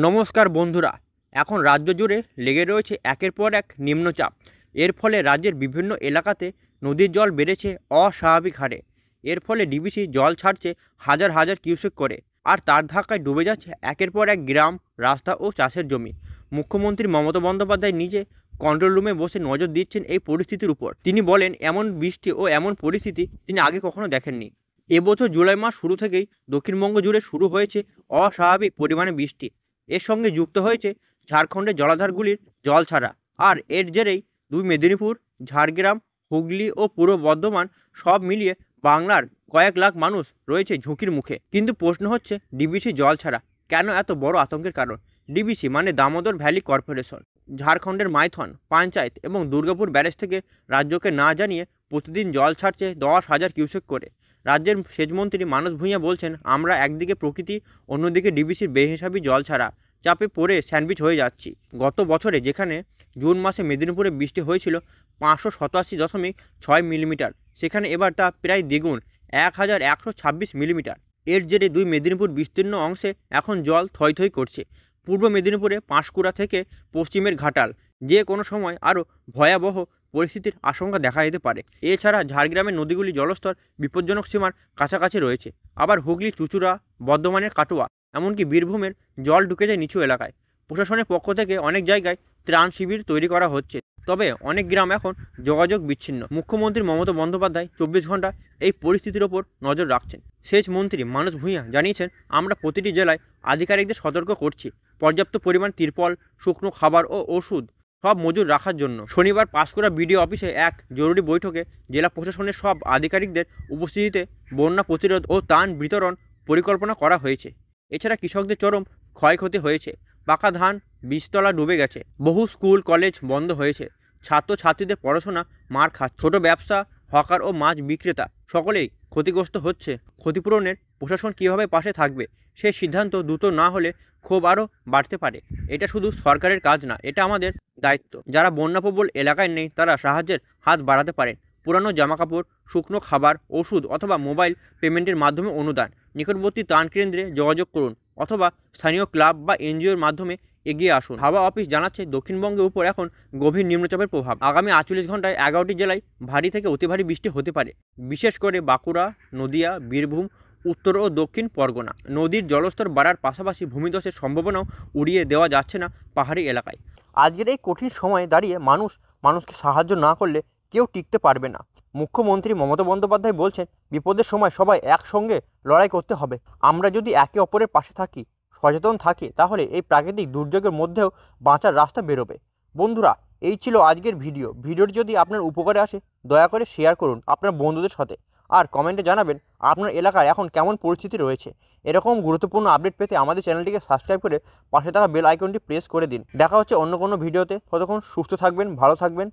নমস্কার বন্ধুরা। এখন রাজ্য জুড়ে লেগে রয়েছে একের পর এক নিম্নচাপ। এর ফলে রাজ্যের বিভিন্ন এলাকাতে নদীর জল বেড়েছে অস্বাভাবিক হারে। এর ফলে ডিবিসি জল ছাড়ছে হাজার হাজার কিউসেক করে, আর তার ধাক্কায় ডুবে যাচ্ছে একের পর এক গ্রাম, রাস্তা ও চাষের জমি। মুখ্যমন্ত্রী মমতা বন্দ্যোপাধ্যায় নিজে কন্ট্রোল রুমে বসে নজর দিচ্ছেন এই পরিস্থিতির উপর। তিনি বলেন, এমন বৃষ্টি ও এমন পরিস্থিতি তিনি আগে কখনো দেখেননি। এবছর জুলাই মাস শুরু থেকেই দক্ষিণবঙ্গ জুড়ে শুরু হয়েছে অস্বাভাবিক পরিমাণে বৃষ্টি। এর সঙ্গে যুক্ত হয়েছে ঝাড়খণ্ডের জলাধারগুলির জল ছাড়া। আর এর জেরেই দুই মেদিনীপুর, ঝাড়গ্রাম, হুগলি ও পূর্ব বর্ধমান সব মিলিয়ে বাংলার কয়েক লাখ মানুষ রয়েছে ঝুঁকির মুখে। কিন্তু প্রশ্ন হচ্ছে, ডিবিসি জল ছাড়া কেন এত বড় আতঙ্কের কারণ? ডিবিসি মানে দামোদর ভ্যালি কর্পোরেশন। ঝাড়খণ্ডের মাইথন পঞ্চায়েত এবং দুর্গাপুর ব্যারেজ থেকে রাজ্যকে না জানিয়ে প্রতিদিন জল ছাড়ছে 10,000 কিউসেক করে। রাজ্যের সেচমন্ত্রী মানস ভূঁইয়া বলছেন, আমরা একদিকে প্রকৃতি, অন্যদিকে ডিবিসির বেহিসাবি জল ছাড়া চাপে পড়ে স্যান্ডউইচ হয়ে যাচ্ছি। গত বছরে যেখানে জুন মাসে মেদিনীপুরে বৃষ্টি হয়েছিল 587.6 মিলিমিটার, সেখানে এবার তা প্রায় দ্বিগুণ, 1,126 মিলিমিটার। এর জেরে দুই মেদিনীপুর বিস্তীর্ণ অংশে এখন জল থই থই করছে। পূর্ব মেদিনীপুরে পাঁশকুড়া থেকে পশ্চিমের ঘাটাল যে কোনো সময় আরও ভয়াবহ পরিস্থিতির আশঙ্কা দেখা যেতে পারে। এছাড়া ঝাড়গ্রামের নদীগুলি জলস্তর বিপজ্জনক সীমার কাছাকাছি রয়েছে। আবার হুগলি চুঁচুড়া, বর্ধমানের কাটোয়া, এমনকি বীরভূমের জল ঢুকে যায় নিচু এলাকায়। প্রশাসনের পক্ষ থেকে অনেক জায়গায় ত্রাণ শিবির তৈরি করা হচ্ছে, তবে অনেক গ্রাম এখন যোগাযোগ বিচ্ছিন্ন। মুখ্যমন্ত্রী মমতা বন্দ্যোপাধ্যায় 24 ঘন্টা এই পরিস্থিতির ওপর নজর রাখছেন। সেচ মন্ত্রী মানস ভূঁইয়া জানিয়েছেন, আমরা প্রতিটি জেলায় আধিকারিকদের সতর্ক করছি পর্যাপ্ত পরিমাণ তিরপল, শুকনো খাবার ও ওষুধ সব মজুর রাখার জন্য। শনিবার পাঁশকুড়া বিডিও অফিসে এক জরুরি বৈঠকে জেলা প্রশাসনের সব আধিকারিকদের উপস্থিতিতে বন্যা প্রতিরোধ ও ত্রাণ বিতরণ পরিকল্পনা করা হয়েছে। এছাড়া কৃষকদের চরম ক্ষয়ক্ষতি হয়েছে। পাকা ধান বীজতলা ডুবে গেছে, বহু স্কুল কলেজ বন্ধ হয়েছে, ছাত্রছাত্রীদের পড়াশোনা মার খাচ্ছে, ছোট ব্যবসা, হকার ও মাছ বিক্রেতা সকলেই ক্ষতিগ্রস্ত হচ্ছে। ক্ষতিপূরণের প্রশাসন কীভাবে পাশে থাকবে সেই সিদ্ধান্ত দ্রুত না হলে ক্ষোভ আরও বাড়তে পারে। এটা শুধু সরকারের কাজ না, এটা আমাদের দায়িত্ব। যারা বন্যাপ্রবল এলাকায় নেই তারা সাহায্যের হাত বাড়াতে পারেন। পুরানো জামাকাপড়, শুকনো খাবার, ওষুধ অথবা মোবাইল পেমেন্টের মাধ্যমে অনুদান। নিকটবর্তী ত্রাণ কেন্দ্রে যোগাযোগ করুন অথবা স্থানীয় ক্লাব বা এনজিওর মাধ্যমে এগিয়ে আসুন। হাওয়া অফিস জানাচ্ছে, দক্ষিণবঙ্গের উপর এখন গভীর নিম্নচাপের প্রভাব। আগামী 48 ঘন্টায় 11টি জেলায় ভারী থেকে অতি ভারী বৃষ্টি হতে পারে, বিশেষ করে বাঁকুড়া, নদিয়া, বীরভূম, উত্তর ও দক্ষিণ পরগনা। নদীর জলস্তর বাড়ার পাশাপাশি ভূমিধসের সম্ভাবনাও উড়িয়ে দেওয়া যাচ্ছে না পাহাড়ি এলাকায়। আজকের এই কঠিন সময়ে দাঁড়িয়ে মানুষকে সাহায্য না করলে কেউ টিকতে পারবে না। মুখ্যমন্ত্রী মমতা বন্দ্যোপাধ্যায় বলছেন, বিপদের সময় সবাই একসঙ্গে লড়াই করতে হবে। আমরা যদি একে অপরের পাশে থাকি, সচেতন থাকি, তাহলে এই প্রাকৃতিক দুর্যোগের মধ্যেও বাঁচার রাস্তা বেরোবে। বন্ধুরা, এই ছিল আজকের ভিডিওটি যদি আপনার উপকারে আসে দয়া করে শেয়ার করুন আপনার বন্ধুদের সাথে, আর কমেন্টে জানাবেন আপনার এলাকার এখন কেমন পরিস্থিতি রয়েছে। এরকম গুরুত্বপূর্ণ আপডেট পেতে আমাদের চ্যানেলটিকে সাবস্ক্রাইব করে পাশে থাকা বেল আইকনটি প্রেস করে দিন। দেখা হচ্ছে অন্য কোনো ভিডিওতে। ততক্ষণ সুস্থ থাকবেন, ভালো থাকবেন।